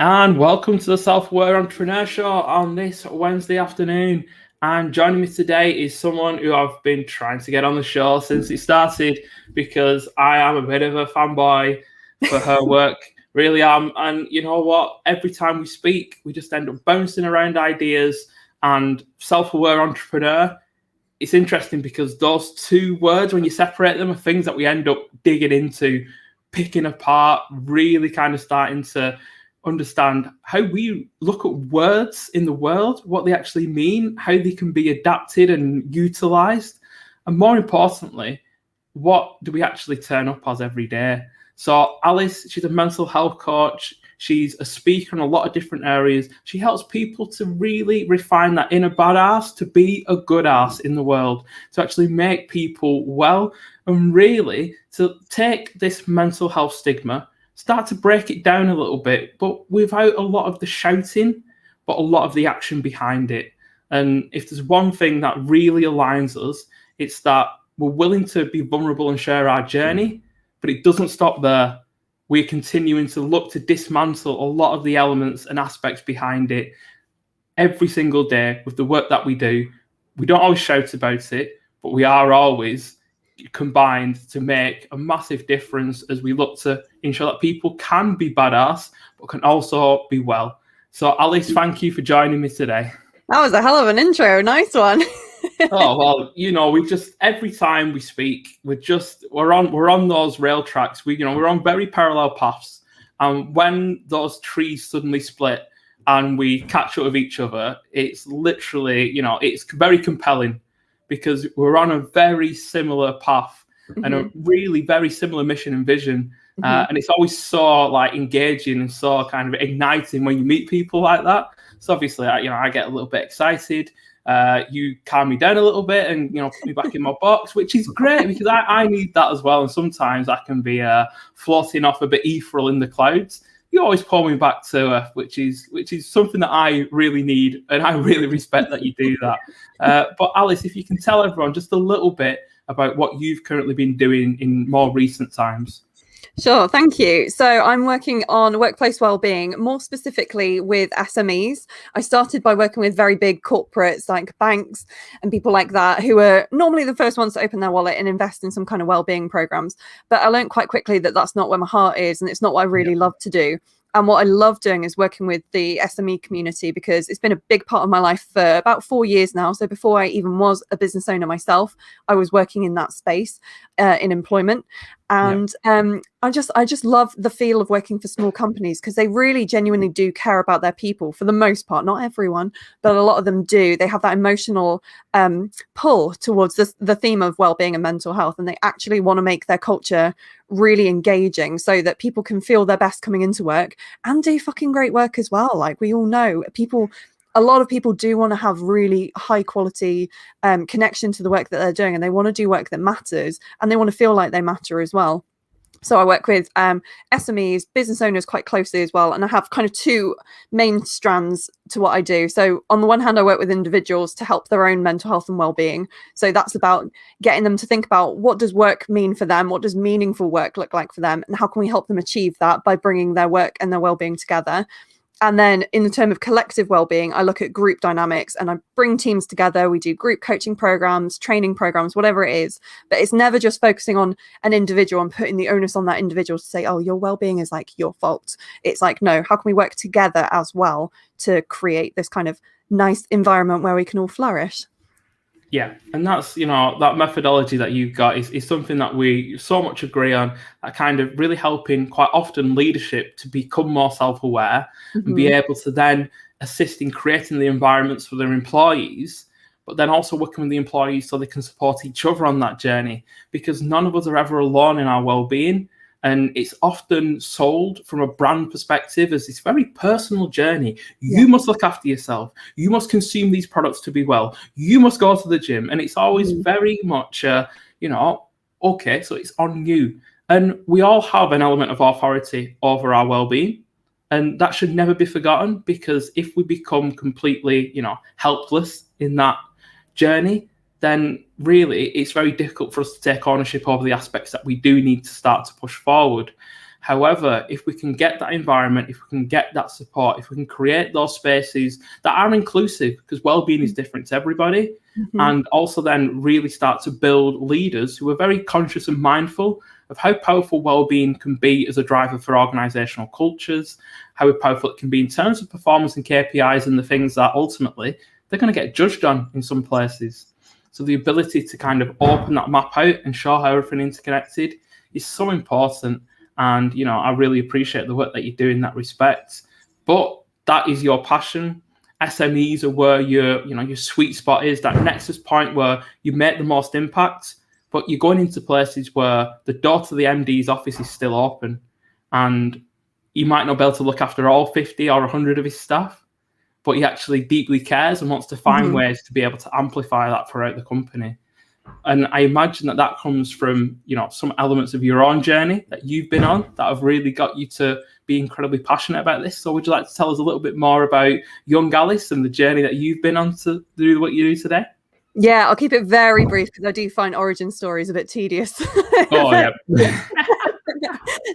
And welcome to the Self-Aware Entrepreneur Show on this Wednesday afternoon. And joining me today is someone who I've been trying to get on the show since it started because I am a bit of a fanboy for her work. Really am. And you know what? Every time we speak, we just end up bouncing around ideas. And self-aware entrepreneur, it's interesting because those two words, when you separate them, are things that we end up digging into, picking apart, really kind of starting to understand how we look at words in the world, what they actually mean, how they can be adapted and utilized, and more importantly, what do we actually turn up as every day? So Alice, she's a mental health coach. She's a speaker in a lot of different areas. She helps people to really refine that inner badass to be a good ass in the world, to actually make people well, and really to take this mental health stigma, start to break it down a little bit, but without a lot of the shouting, but a lot of the action behind it. And if there's one thing that really aligns us, it's that we're willing to be vulnerable and share our journey, but it doesn't stop there. We're continuing to look to dismantle a lot of the elements and aspects behind it every single day with the work that we do. We don't always shout about it, but we are always combined to make a massive difference as we look to ensure that people can be badass, but can also be well. So Alice, thank you for joining me today. That was a hell of an intro. Nice one. Oh well, we just every time we speak, we're on those rail tracks. We're on very parallel paths, and when those trees suddenly split and we catch up with each other, it's literally it's very compelling because we're on a very similar path and a really very similar mission and vision. And it's always so engaging and so kind of igniting when you meet people like that. So obviously, I get a little bit excited. You calm me down a little bit and put me back in my box, which is great because I need that as well. And sometimes I can be floating off a bit ethereal in the clouds. You always pull me back to earth, which is something that I really need, and I really respect that you do that. But Alice, if you can tell everyone just a little bit about what you've currently been doing in more recent times. Sure, thank you. So I'm working on workplace wellbeing, more specifically with SMEs. I started by working with very big corporates like banks and people like that, who are normally the first ones to open their wallet and invest in some kind of wellbeing programs. But I learned quite quickly that that's not where my heart is, and it's not what I really love to do. And what I love doing is working with the SME community because it's been a big part of my life for about 4 years now. So before I even was a business owner myself, I was working in that space in employment. And I just love the feel of working for small companies because they really genuinely do care about their people for the most part. Not everyone, but a lot of them do. They have that emotional pull towards the theme of well-being and mental health, and they actually want to make their culture really engaging so that people can feel their best coming into work and do fucking great work as well. Like we all know, a lot of people do want to have really high quality connection to the work that they're doing, and they want to do work that matters, and they want to feel like they matter as well. So I work with SMEs, business owners quite closely as well. And I have kind of two main strands to what I do. So on the one hand, I work with individuals to help their own mental health and well-being. So that's about getting them to think about what does work mean for them? What does meaningful work look like for them? And how can we help them achieve that by bringing their work and their well-being together? And then in the term of collective well-being, I look at group dynamics and I bring teams together. We do group coaching programs, training programs, whatever it is. But it's never just focusing on an individual and putting the onus on that individual to say, oh, your well-being is like your fault. It's like, no, how can we work together as well to create this kind of nice environment where we can all flourish? Yeah, and that's, that methodology that you've got is something that we so much agree on, that kind of really helping quite often leadership to become more self-aware and be able to then assist in creating the environments for their employees, but then also working with the employees so they can support each other on that journey, because none of us are ever alone in our well-being. And it's often sold from a brand perspective as this very personal journey. You must look after yourself. You must consume these products to be well. You must go to the gym. And it's always very much, okay, so it's on you. And we all have an element of authority over our well-being. And that should never be forgotten, because if we become completely, helpless in that journey, then really it's very difficult for us to take ownership over the aspects that we do need to start to push forward. However, if we can get that environment, if we can get that support, if we can create those spaces that are inclusive, because well-being is different to everybody, and also then really start to build leaders who are very conscious and mindful of how powerful well-being can be as a driver for organizational cultures, how powerful it can be in terms of performance and KPIs and the things that ultimately they're going to get judged on in some places. So the ability to kind of open that map out and show how everything interconnected is so important. And, you know, I really appreciate the work that you do in that respect. But that is your passion. SMEs are where your sweet spot is, that nexus point where you make the most impact, but you're going into places where the door to the MD's office is still open, and you might not be able to look after all 50 or 100 of his staff, but he actually deeply cares and wants to find ways to be able to amplify that throughout the company. And I imagine that that comes from, you know, some elements of your own journey that you've been on that have really got you to be incredibly passionate about this. So would you like to tell us a little bit more about young Alice and the journey that you've been on to do what you do today? Yeah, I'll keep it very brief because I do find origin stories a bit tedious. Oh, yeah.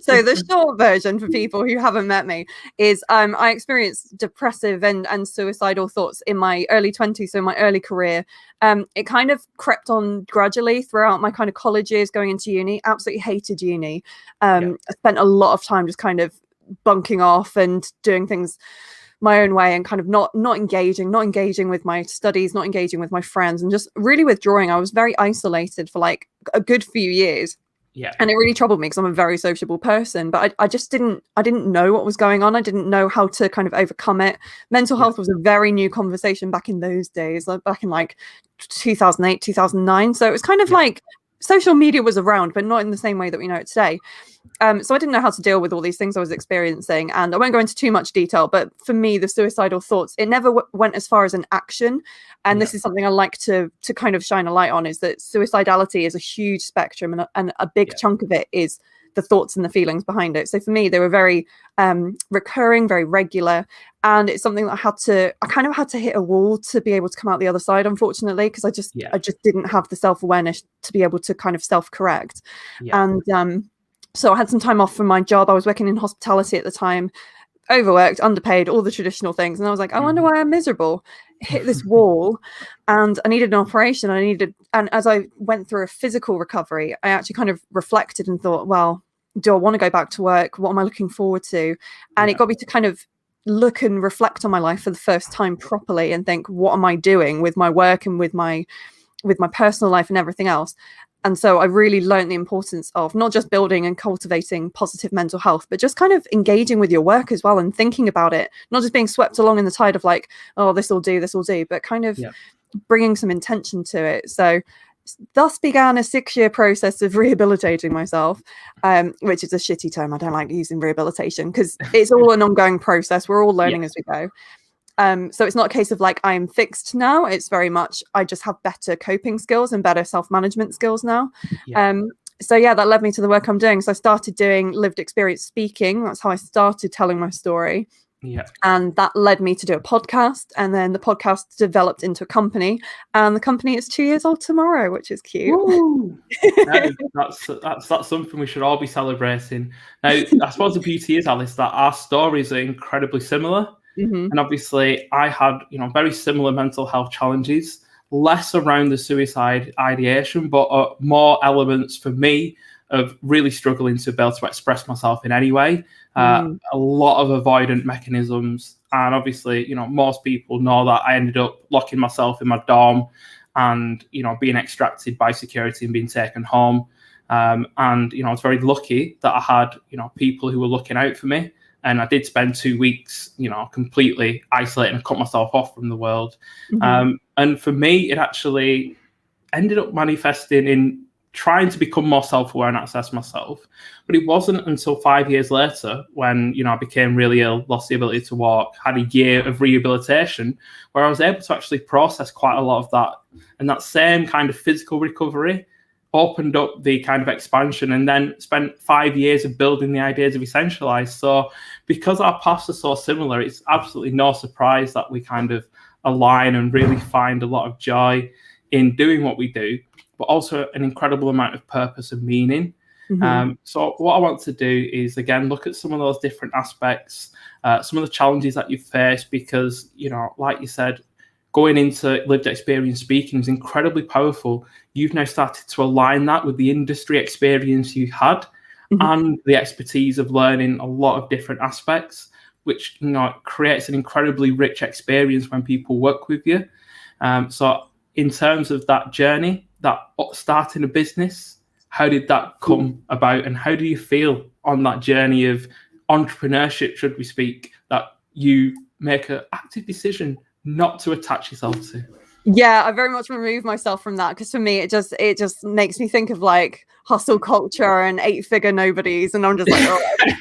So the short version for people who haven't met me is I experienced depressive and suicidal thoughts in my early 20s, so in my early career. It kind of crept on gradually throughout my kind of college years going into uni. Absolutely hated uni. I spent a lot of time just kind of bunking off and doing things my own way and kind of not engaging with my studies, not engaging with my friends, and just really withdrawing. I was very isolated for like a good few years. Yeah. And it really troubled me because I'm a very sociable person, but I just didn't know what was going on. I didn't know how to kind of overcome it. Mental health was a very new conversation back in those days, like back in like 2008, 2009. So it was kind of like social media was around, but not in the same way that we know it today. So I didn't know how to deal with all these things I was experiencing. And I won't go into too much detail, but for me, the suicidal thoughts, it never went as far as an action. And this is something I like to kind of shine a light on, is that suicidality is a huge spectrum, and a big chunk of it is the thoughts and the feelings behind it. So for me, they were very recurring, very regular. And it's something that I kind of had to hit a wall to be able to come out the other side, unfortunately, because I just didn't have the self-awareness to be able to kind of self-correct. And so I had some time off from my job. I was working in hospitality at the time, overworked, underpaid, all the traditional things. And I was like, I wonder why I'm miserable. Hit this wall, and I needed an operation. And as I went through a physical recovery, I actually kind of reflected and thought, well, do I want to go back to work? What am I looking forward to? And it got me to kind of look and reflect on my life for the first time properly and think, what am I doing with my work and with my personal life and everything else? And so I really learned the importance of not just building and cultivating positive mental health, but just kind of engaging with your work as well and thinking about it, not just being swept along in the tide of like, oh, this will do, but kind of bringing some intention to it. So thus began a 6-year process of rehabilitating myself, which is a shitty term. I don't like using rehabilitation because it's all an ongoing process. We're all learning as we go. So it's not a case of like, I'm fixed now. It's very much, I just have better coping skills and better self-management skills now. So that led me to the work I'm doing. So I started doing lived experience speaking. That's how I started telling my story. And that led me to do a podcast. And then the podcast developed into a company. And the company is 2 years old tomorrow, which is cute. That's something we should all be celebrating. Now, I suppose the beauty is, Alice, that our stories are incredibly similar. And obviously I had, very similar mental health challenges, less around the suicide ideation, but more elements for me of really struggling to be able to express myself in any way. A lot of avoidant mechanisms. And obviously, most people know that I ended up locking myself in my dorm and, being extracted by security and being taken home. And, I was very lucky that I had, people who were looking out for me. And I did spend 2 weeks, completely isolating and cut myself off from the world. And for me, it actually ended up manifesting in trying to become more self-aware and access myself. But it wasn't until 5 years later when, I became really ill, lost the ability to walk, had a year of rehabilitation where I was able to actually process quite a lot of that. And that same kind of physical recovery opened up the kind of expansion, and then spent 5 years of building the ideas of Essentialize. So because our paths are so similar, it's absolutely no surprise that we kind of align and really find a lot of joy in doing what we do, but also an incredible amount of purpose and meaning. So what I want to do is, again, look at some of those different aspects, some of the challenges that you face, because, like you said, going into lived experience speaking is incredibly powerful. You've now started to align that with the industry experience you had and the expertise of learning a lot of different aspects, which creates an incredibly rich experience when people work with you. So in terms of that journey, that starting a business, how did that come about, and how do you feel on that journey of entrepreneurship, should we speak, that you make an active decision not to attach yourself to? Yeah, I very much remove myself from that, because for me, it just makes me think of like hustle culture and 8-figure nobodies, and I'm just like,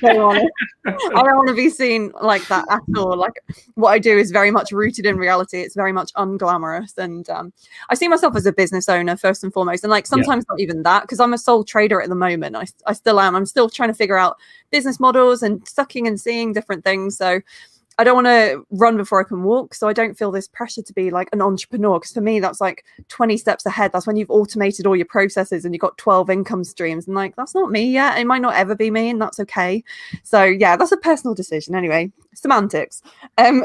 oh, I don't want to be seen like that at all. Like, what I do is very much rooted in reality. It's very much unglamorous, and I see myself as a business owner first and foremost, and like sometimes not even that, because I'm a sole trader at the moment. I still am. I'm still trying to figure out business models and sucking and seeing different things. So I don't want to run before I can walk. So I don't feel this pressure to be like an entrepreneur, because for me, that's like 20 steps ahead. That's when you've automated all your processes and you've got 12 income streams. And like, that's not me yet. It might not ever be me, and that's okay. So yeah, that's a personal decision anyway. Semantics. But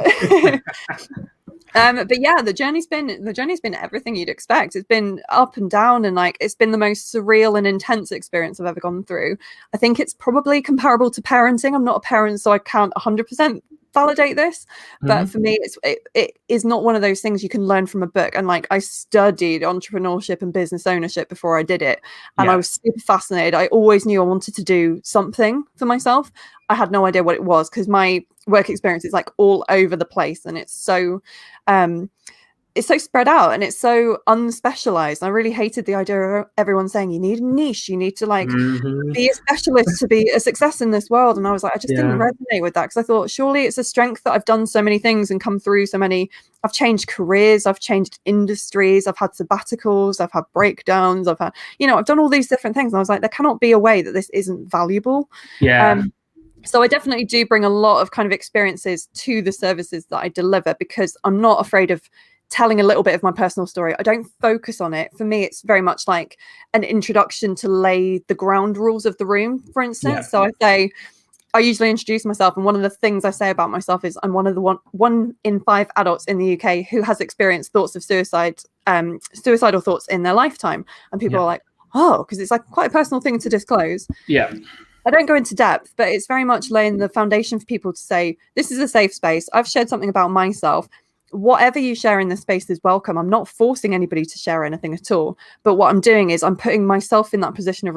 yeah, the journey's been everything you'd expect. It's been up and down, and like, it's been the most surreal and intense experience I've ever gone through. I think it's probably comparable to parenting. I'm not a parent, so I can't 100% validate this, but for me, it is not one of those things you can learn from a book. And like, I studied entrepreneurship and business ownership before I did it, and I was super fascinated. I always knew I wanted to do something for myself. I had no idea what it was, because my work experience is like all over the place, and it's so spread out, and it's so unspecialized. I really hated the idea of everyone saying you need a niche, you need to like be a specialist to be a success in this world. And I was like, I just didn't resonate with that, because I thought, surely it's a strength that I've done so many things and come through so many. I've changed careers, I've changed industries, I've had sabbaticals, I've had breakdowns, I've done all these different things. And I was like, there cannot be a way that this isn't valuable. So I definitely do bring a lot of kind of experiences to the services that I deliver, because I'm not afraid of telling a little bit of my personal story. I don't focus on it. For me, it's very much like an introduction to lay the ground rules of the room, for instance. So I usually introduce myself, and one of the things I say about myself is I'm one of the one in 5 adults in the UK who has experienced thoughts of suicidal thoughts in their lifetime. And people are like, oh, because it's like quite a personal thing to disclose. I don't go into depth, but it's very much laying the foundation for people to say, this is a safe space. I've shared something about myself. Whatever you share in this space is welcome. I'm not forcing anybody to share anything at all. But what I'm doing is I'm putting myself in that position of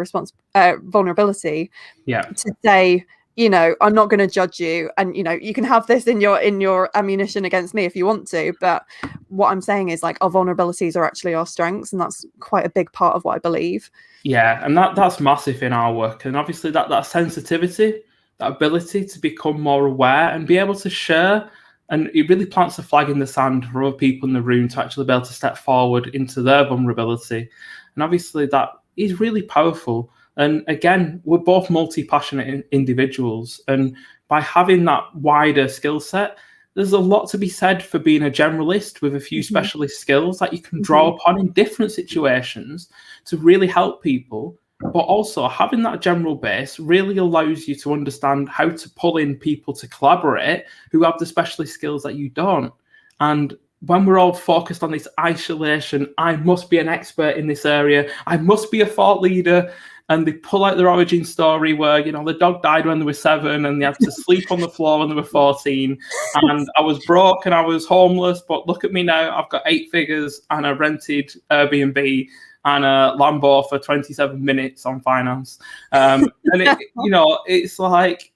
vulnerability to say, I'm not going to judge you. And, you can have this in your ammunition against me if you want to. But what I'm saying is, like, our vulnerabilities are actually our strengths. And that's quite a big part of what I believe. Yeah, and that's massive in our work. And obviously that sensitivity, that ability to become more aware and be able to share, and it really plants a flag in the sand for other people in the room to actually be able to step forward into their vulnerability. And obviously that is really powerful. And again, we're both multi-passionate individuals. And by having that wider skill set, there's a lot to be said for being a generalist with a few specialist skills that you can draw upon in different situations to really help people. But also having that general base really allows you to understand how to pull in people to collaborate who have the specialist skills that you don't. And when we're all focused on this isolation, I must be an expert in this area, I must be a thought leader, and they pull out their origin story where, the dog died when they were 7 and they had to sleep on the floor when they were 14. And I was broke and I was homeless, but look at me now, I've got 8 figures and a rented Airbnb and a Lambo for 27 minutes on finance. And it's like,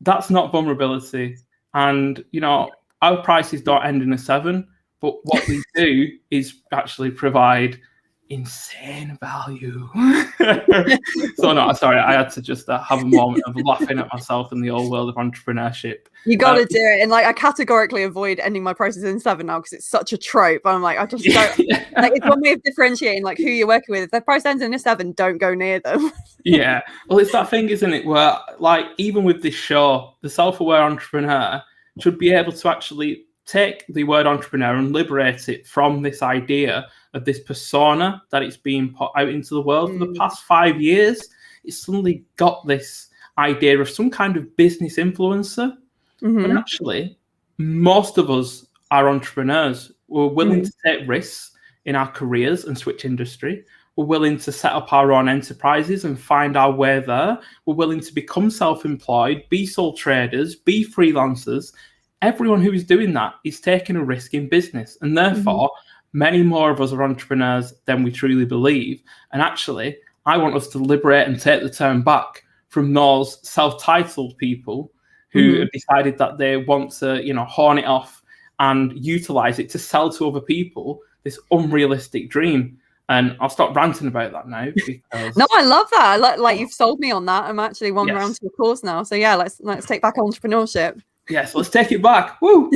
that's not vulnerability. And, our prices don't end in a 7, but what we do is actually provide insane value. So no, sorry, I had to just have a moment of laughing at myself in the old world of entrepreneurship. You got to do it. And like, I categorically avoid ending my prices in 7 now, because it's such a trope. I'm like, I just don't like, it's one way of differentiating like who you're working with. If their price ends in a 7, don't go near them. Yeah, well, it's that thing, isn't it, where like, even with this show, the self-aware entrepreneur should be able to actually take the word entrepreneur and liberate it from this idea of this persona that it's being put out into the world for the past 5 years. it's suddenly got this idea of some kind of business influencer. But actually, most of us are entrepreneurs. We're willing to take risks in our careers and switch industry. We're willing to set up our own enterprises and find our way there. We're willing to become self-employed, be sole traders, be freelancers. Everyone who is doing that is taking a risk in business. And therefore, many more of us are entrepreneurs than we truly believe. And actually, I want us to liberate and take the turn back from those self-titled people who have decided that they want to, horn it off and utilize it to sell to other people this unrealistic dream. And I'll stop ranting about that now. Because no, I love that. Like you've sold me on that. I'm actually one round to the course now. So yeah, let's take back entrepreneurship. Yes, let's take it back. Woo!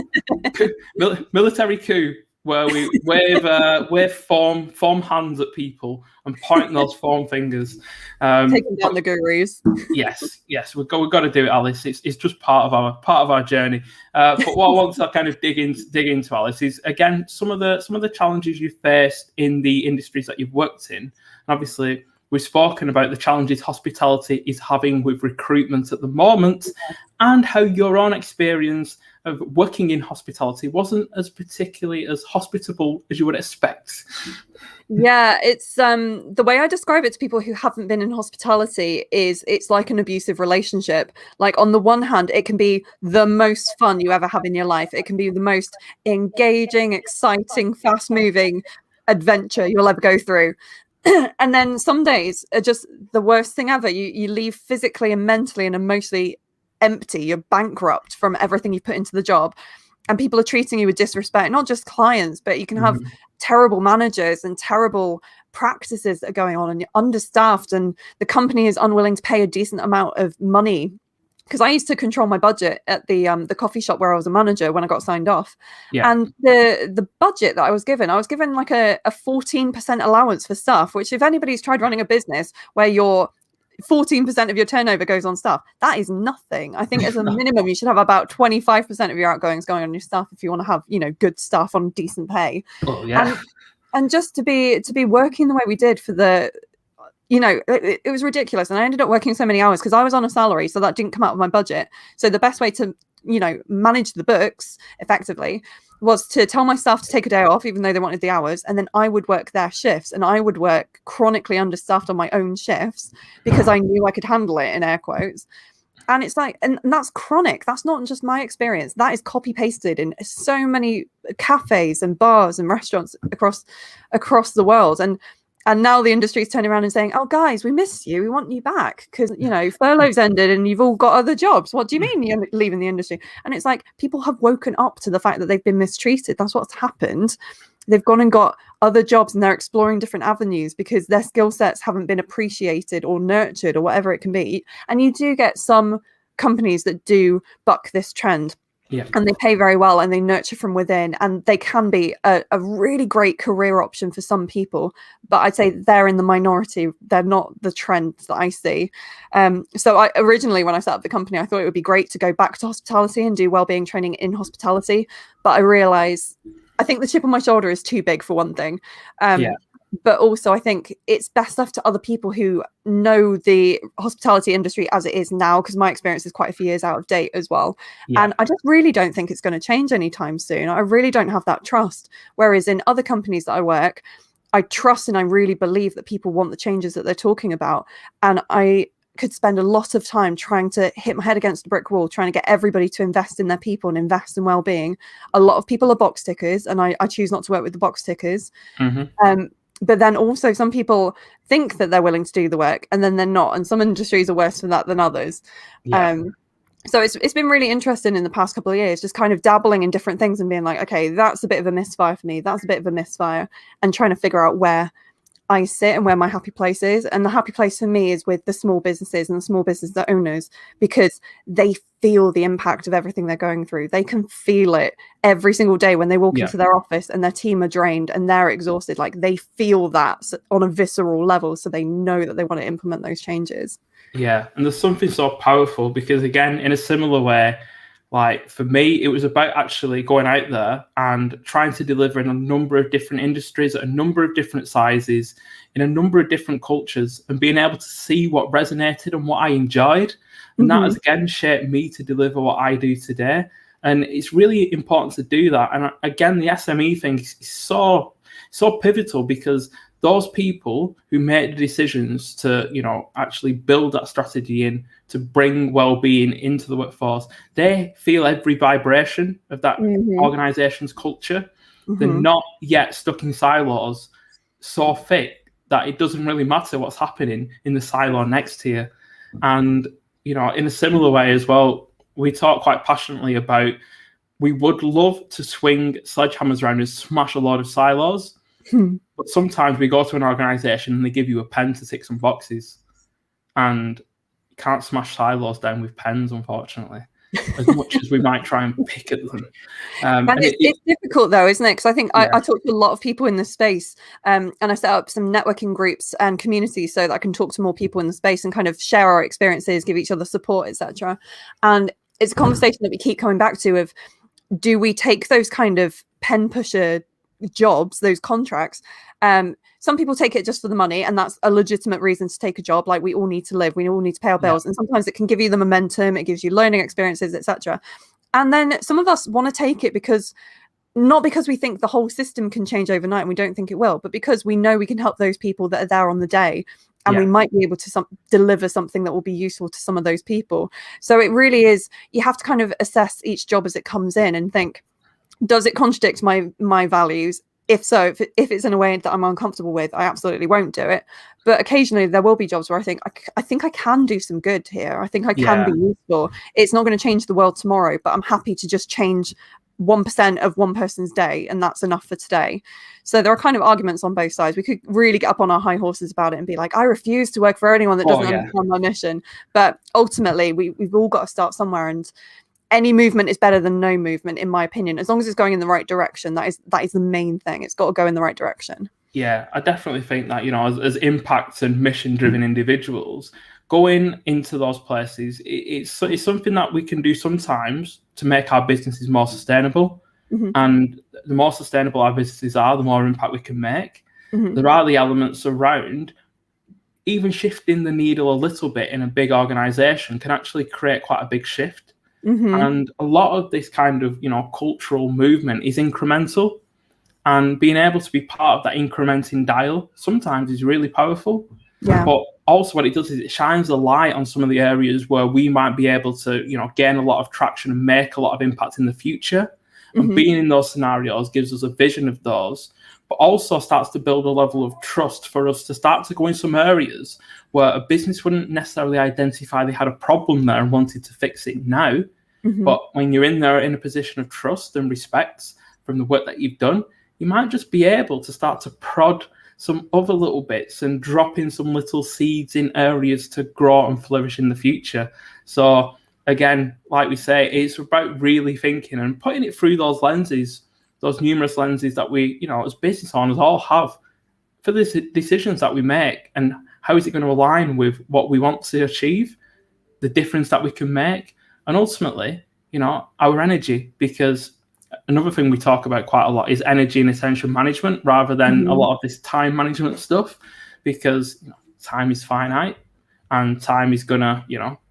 Military coup, where we wave form hands at people and point those form fingers. Taking down the gurus. Yes, we've got to do it, Alice. It's just part of our journey. But what I want to kind of dig into, Alice, is again some of the challenges you've faced in the industries that you've worked in. And obviously, we've spoken about the challenges hospitality is having with recruitment at the moment, and how your own experience of working in hospitality wasn't as particularly as hospitable as you would expect. Yeah, it's the way I describe it to people who haven't been in hospitality is it's like an abusive relationship. Like on the one hand, it can be the most fun you ever have in your life. It can be the most engaging, exciting, fast-moving adventure you'll ever go through. And then some days are just the worst thing ever. You leave physically and mentally and emotionally empty. You're bankrupt from everything you put into the job. And people are treating you with disrespect, not just clients, but you can have terrible managers and terrible practices that are going on, and you're understaffed, and the company is unwilling to pay a decent amount of money. Because I used to control my budget at the coffee shop where I was a manager when I got signed off. Yeah. And the budget that I was given like a 14% allowance for staff, which if anybody's tried running a business where your 14% of your turnover goes on staff, that is nothing. I think as a minimum, you should have about 25% of your outgoings going on your staff if you want to have, good staff on decent pay. Oh, yeah. And just to be working the way we did for the, it was ridiculous. And I ended up working so many hours because I was on a salary, so that didn't come out of my budget. So the best way to, manage the books effectively was to tell my staff to take a day off, even though they wanted the hours. And then I would work their shifts, and I would work chronically understaffed on my own shifts because I knew I could handle it, in air quotes. And it's like, and that's chronic. That's not just my experience. That is copy pasted in so many cafes and bars and restaurants across the world. And now the industry is turning around and saying, oh, guys, we miss you. We want you back because, furlough's ended and you've all got other jobs. What do you mean you're leaving the industry? And it's like people have woken up to the fact that they've been mistreated. That's what's happened. They've gone and got other jobs and they're exploring different avenues because their skill sets haven't been appreciated or nurtured or whatever it can be. And you do get some companies that do buck this trend. Yeah. And they pay very well and they nurture from within, and they can be a really great career option for some people. But I'd say they're in the minority. They're not the trend that I see. So I originally, when I set up the company, I thought it would be great to go back to hospitality and do wellbeing training in hospitality. But I realized, I think the chip on my shoulder is too big for one thing. But also I think it's best left to other people who know the hospitality industry as it is now, because my experience is quite a few years out of date as well. Yeah. And I just really don't think it's going to change anytime soon. I really don't have that trust. Whereas in other companies that I work, I trust and I really believe that people want the changes that they're talking about. And I could spend a lot of time trying to hit my head against a brick wall, trying to get everybody to invest in their people and invest in well-being. A lot of people are box tickers, and I choose not to work with the box tickers. But then also some people think that they're willing to do the work and then they're not. And some industries are worse for that than others. Yeah. So it's been really interesting in the past couple of years, just kind of dabbling in different things and being like, okay, that's a bit of a misfire for me. That's a bit of a misfire, and trying to figure out where I sit and where my happy place is. And the happy place for me is with the small businesses and the small business owners, because they feel the impact of everything they're going through. They can feel it every single day when they walk into their office and their team are drained and they're exhausted. Like, they feel that on a visceral level, so they know that they want to implement those changes. Yeah, and there's something so powerful because, again, in a similar way, Like for me, it was about actually going out there and trying to deliver in a number of different industries, at a number of different sizes, in a number of different cultures, and being able to see what resonated and what I enjoyed. And that has again shaped me to deliver what I do today. And it's really important to do that. And again, the SME thing is so pivotal, because those people who make the decisions to, actually build that strategy in to bring well-being into the workforce, they feel every vibration of that organization's culture. They're not yet stuck in silos so thick that it doesn't really matter what's happening in the silo next to you. And, in a similar way as well, we talk quite passionately about, we would love to swing sledgehammers around and smash a lot of silos. But sometimes we go to an organization and they give you a pen to tick some boxes, and you can't smash silos down with pens, unfortunately, as much as we might try and pick at them. And it's difficult though, isn't it? Because I think I talk to a lot of people in this space, and I set up some networking groups and communities so that I can talk to more people in the space and kind of share our experiences, give each other support, etc. And it's a conversation that we keep coming back to of, do we take those kind of pen pusher jobs, those contracts? Some people take it just for the money, and that's a legitimate reason to take a job. Like, we all need to live, we all need to pay our bills, and sometimes it can give you the momentum, it gives you learning experiences, etc. And then some of us want to take it because, not because we think the whole system can change overnight, and we don't think it will, but because we know we can help those people that are there on the day, and we might be able to deliver something that will be useful to some of those people. So it really is, you have to kind of assess each job as it comes in and think, does it contradict my values? If so, if it's in a way that I'm uncomfortable with, I absolutely won't do it. But occasionally there will be jobs where I think I can do some good here. I think I can be useful. It's not going to change the world tomorrow, but I'm happy to just change 1% of one person's day, and that's enough for today. So there are kind of arguments on both sides. We could really get up on our high horses about it and be like, I refuse to work for anyone that doesn't understand my mission. But ultimately, we've all got to start somewhere, and any movement is better than no movement, in my opinion, as long as it's going in the right direction. That is the main thing. It's got to go in the right direction. Yeah, I definitely think that, as impact and mission-driven individuals, going into those places, it's something that we can do sometimes to make our businesses more sustainable. And the more sustainable our businesses are, the more impact we can make. There are the elements around even shifting the needle a little bit in a big organization can actually create quite a big shift. And a lot of this kind of, cultural movement is incremental, and being able to be part of that incrementing dial sometimes is really powerful. But also what it does is it shines a light on some of the areas where we might be able to, gain a lot of traction and make a lot of impact in the future. And being in those scenarios gives us a vision of those, but also starts to build a level of trust for us to start to go in some areas where a business wouldn't necessarily identify they had a problem there and wanted to fix it now. But when you're in there in a position of trust and respect from the work that you've done, you might just be able to start to prod some other little bits and drop in some little seeds in areas to grow and flourish in the future. So again, like we say, it's about really thinking and putting it through those lenses, those numerous lenses that we, as business owners all have for the decisions that we make, and how is it going to align with what we want to achieve, the difference that we can make, and ultimately, our energy. Because another thing we talk about quite a lot is energy and attention management, rather than a lot of this time management stuff, because time is finite and time is gonna,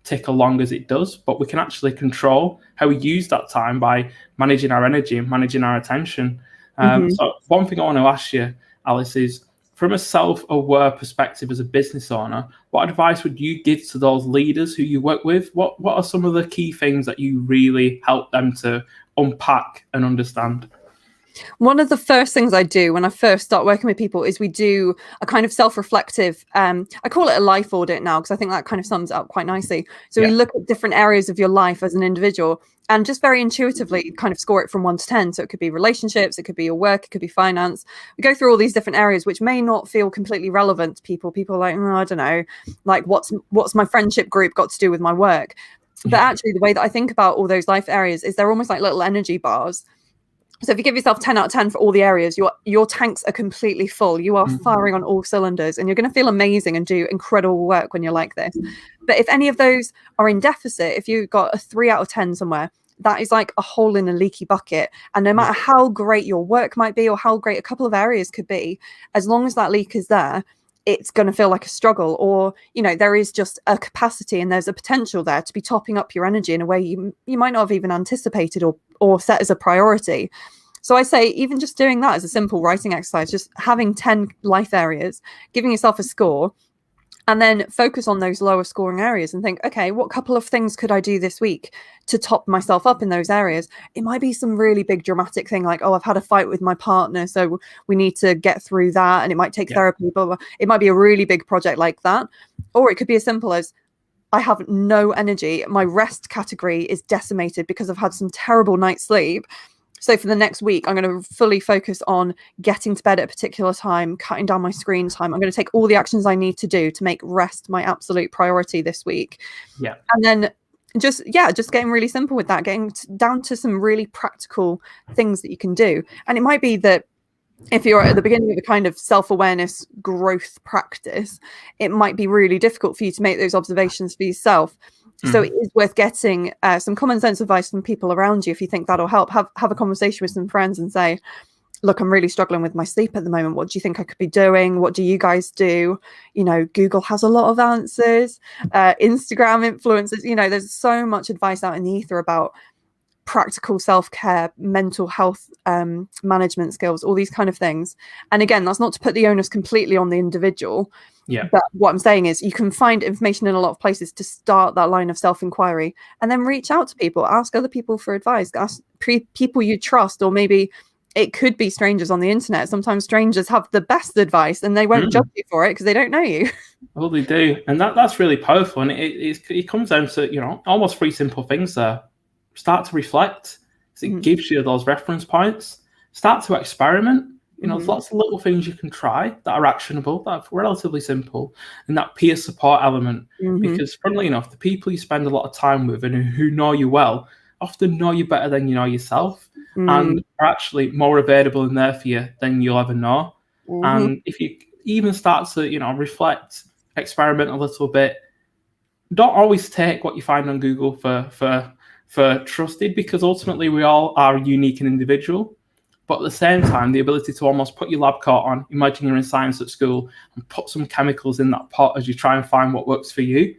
tick along as it does, but we can actually control how we use that time by managing our energy and managing our attention. So one thing I want to ask you, Alice, is from a self-aware perspective as a business owner, what advice would you give to those leaders who you work with? What are some of the key things that you really help them to unpack and understand? One of the first things I do when I first start working with people is we do a kind of self-reflective, I call it a life audit now, because I think that kind of sums it up quite nicely. So we look at different areas of your life as an individual and just very intuitively kind of score it from 1 to 10. So it could be relationships, it could be your work, it could be finance. We go through all these different areas which may not feel completely relevant to people. People are like, I don't know, like what's my friendship group got to do with my work? But actually the way that I think about all those life areas is they're almost like little energy bars. So if you give yourself 10 out of 10 for all the areas, your tanks are completely full. You are firing on all cylinders, and you're going to feel amazing and do incredible work when you're like this. But if any of those are in deficit, if you've got a 3 out of 10 somewhere, that is like a hole in a leaky bucket. And no matter how great your work might be or how great a couple of areas could be, as long as that leak is there, it's going to feel like a struggle, or, you know, there is just a capacity and there's a potential there to be topping up your energy in a way you might not have even anticipated or set as a priority. So I say even just doing that as a simple writing exercise, just having 10 life areas, giving yourself a score, and then focus on those lower scoring areas and think, okay, what couple of things could I do this week to top myself up in those areas? It might be some really big dramatic thing like, oh, I've had a fight with my partner, so we need to get through that. And it might take therapy, but it might be a really big project like that. Or it could be as simple as, I have no energy. My rest category is decimated because I've had some terrible night's sleep. So for the next week, I'm going to fully focus on getting to bed at a particular time, cutting down my screen time. I'm going to take all the actions I need to do to make rest my absolute priority this week. Yeah. And then just getting really simple with that, getting down to some really practical things that you can do. And it might be that if you're at the beginning of a kind of self-awareness growth practice, it might be really difficult for you to make those observations for yourself. So it is worth getting some common sense advice from people around you. If you think that'll help, have a conversation with some friends and say, look, I'm really struggling with my sleep at the moment. What do you think I could be doing? What do you guys do? You know, Google has a lot of answers, Instagram influencers, you know, there's so much advice out in the ether about practical self-care, mental health management skills, all these kind of things. And again, that's not to put the onus completely on the individual. Yeah. But what I'm saying is you can find information in a lot of places to start that line of self-inquiry, and then reach out to people, ask other people for advice, ask people you trust, or maybe it could be strangers on the internet. Sometimes strangers have the best advice and they won't judge you for it because they don't know you. Well, they do. And that's really powerful. And it comes down to, you know, almost 3 simple things there. Start to reflect, because it gives you those reference points. Start to experiment. You know, there's lots of little things you can try that are actionable, that are relatively simple, and that peer support element. Because, funnily enough, the people you spend a lot of time with and who know you well often know you better than you know yourself, and are actually more available and there for you than you'll ever know. And if you even start to, you know, reflect, experiment a little bit, don't always take what you find on Google for trusted, because ultimately we all are unique and individual. But at the same time, the ability to almost put your lab coat on, imagine you're in science at school, and put some chemicals in that pot as you try and find what works for you,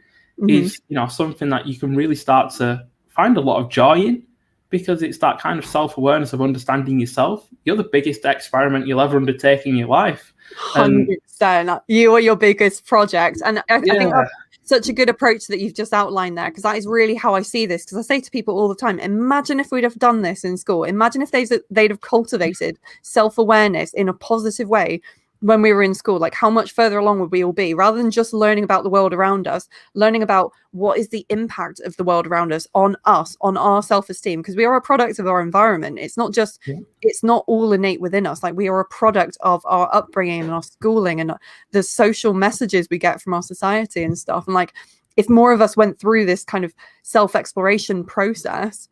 is, you know, something that you can really start to find a lot of joy in, because it's that kind of self-awareness of understanding yourself. You're the biggest experiment you'll ever undertake in your life. 100%. You are your biggest project. And I think that's such a good approach that you've just outlined there, because that is really how I see this. Because I say to people all the time, imagine if we'd have done this in school. Imagine if they'd have cultivated self-awareness in a positive way when we were in school. Like, how much further along would we all be, rather than just learning about the world around us, learning about what is the impact of the world around us, on our self-esteem, because we are a product of our environment. It's not just it's not all innate within us. Like, we are a product of our upbringing and our schooling and the social messages we get from our society and stuff. And like, if more of us went through this kind of self-exploration process,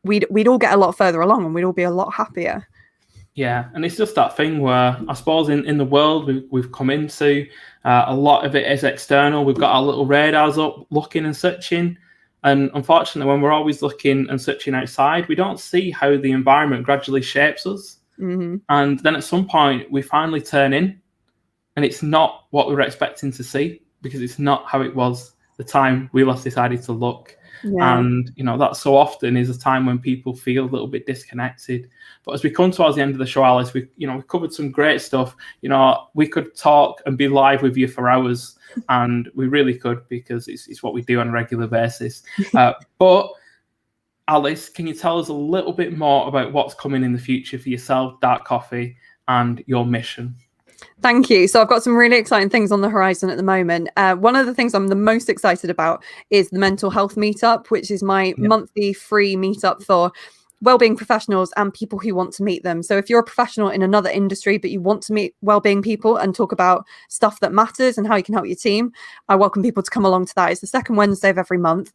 we'd all get a lot further along and we'd all be a lot happier. Yeah, and it's just that thing where I suppose in the world we've come into, a lot of it is external. We've got our little radars up, looking and searching. And unfortunately, when we're always looking and searching outside, we don't see how the environment gradually shapes us. And then at some point, we finally turn in, and it's not what we were expecting to see, because it's not how it was the time we last decided to look. And, you know, that so often is a time when people feel a little bit disconnected. But as we come towards the end of the show, Alice, we covered some great stuff. You know, we could talk and be live with you for hours, and we really could, because it's what we do on a regular basis. But Alice, can you tell us a little bit more about what's coming in the future for yourself, Dark Coffee, and your mission? Thank you. So I've got some really exciting things on the horizon at the moment. One of the things I'm the most excited about is the Mental Health Meetup, which is my monthly free meetup for wellbeing professionals and people who want to meet them. So if you're a professional in another industry, but you want to meet wellbeing people and talk about stuff that matters and how you can help your team, I welcome people to come along to that. It's the second Wednesday of every month.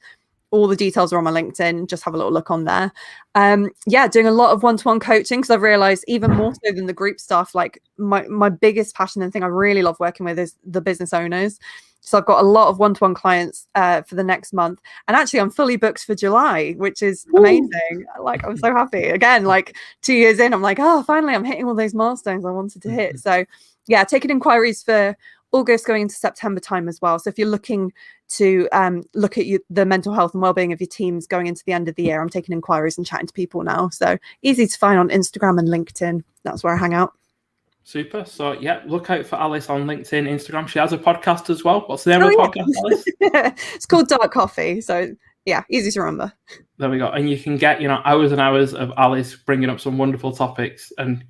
all the details are on my LinkedIn. Just have a little look on there. Doing a lot of one-to-one coaching, because I've realized even more so than the group stuff, like my biggest passion and thing I really love working with is the business owners. So I've got a lot of one-to-one clients for the next month. And actually I'm fully booked for July, which is amazing. Like, I'm so happy. Again, like 2 years in, I'm like, oh, finally I'm hitting all those milestones I wanted to hit. So yeah, taking inquiries for August going into September time as well. So if you're looking to look at the mental health and well-being of your teams going into the end of the year, I'm taking inquiries and chatting to people now. So easy to find on Instagram and LinkedIn. That's where I hang out. Super. So yeah, look out for Alice on LinkedIn, Instagram. She has a podcast as well. What's the name of the podcast, Alice? It's called Dark Coffee. So yeah, easy to remember. There we go. And you can get, hours and hours of Alice bringing up some wonderful topics, and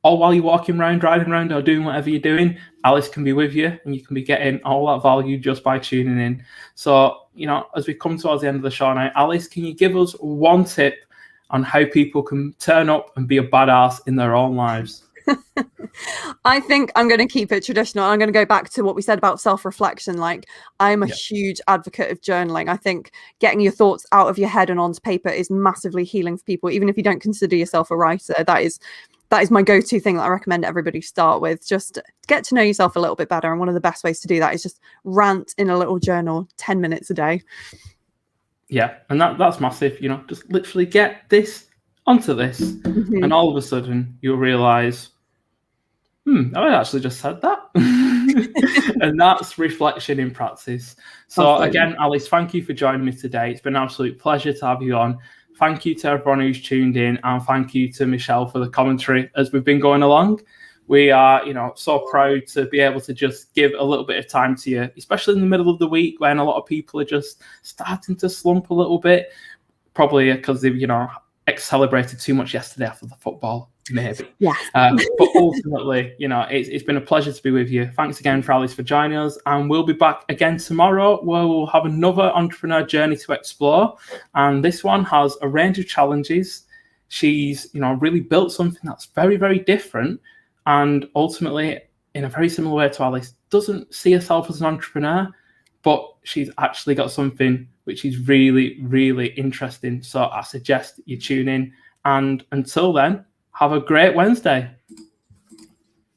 all while you're walking around, driving around, or doing whatever you're doing, Alice can be with you, and you can be getting all that value just by tuning in. So, as we come towards the end of the show now, Alice, can you give us one tip on how people can turn up and be a badass in their own lives? I think I'm going to keep it traditional. I'm going to go back to what we said about self-reflection. Like, I'm a huge advocate of journaling. I think getting your thoughts out of your head and onto paper is massively healing for people. Even if you don't consider yourself a writer, that is my go-to thing that I recommend everybody start with. Just get to know yourself a little bit better. And one of the best ways to do that is just rant in a little journal 10 minutes a day. Yeah. And that's massive. Just literally get this onto this. Mm-hmm. And all of a sudden you'll realize, I actually just said that. And that's reflection in practice. So again, Alice, thank you for joining me today. It's been an absolute pleasure to have you on. Thank you to everyone who's tuned in, and thank you to Michelle for the commentary as we've been going along. We are, so proud to be able to just give a little bit of time to you, especially in the middle of the week when a lot of people are just starting to slump a little bit, probably because they've, celebrated too much yesterday after the football. Maybe. Yeah. But ultimately, it's been a pleasure to be with you. Thanks again for Alice for joining us. And we'll be back again tomorrow where we'll have another entrepreneur journey to explore. And this one has a range of challenges. She's, really built something that's very, very different. And ultimately, in a very similar way to Alice, doesn't see herself as an entrepreneur, but she's actually got something which is really, really interesting. So I suggest you tune in. And until then, have a great Wednesday.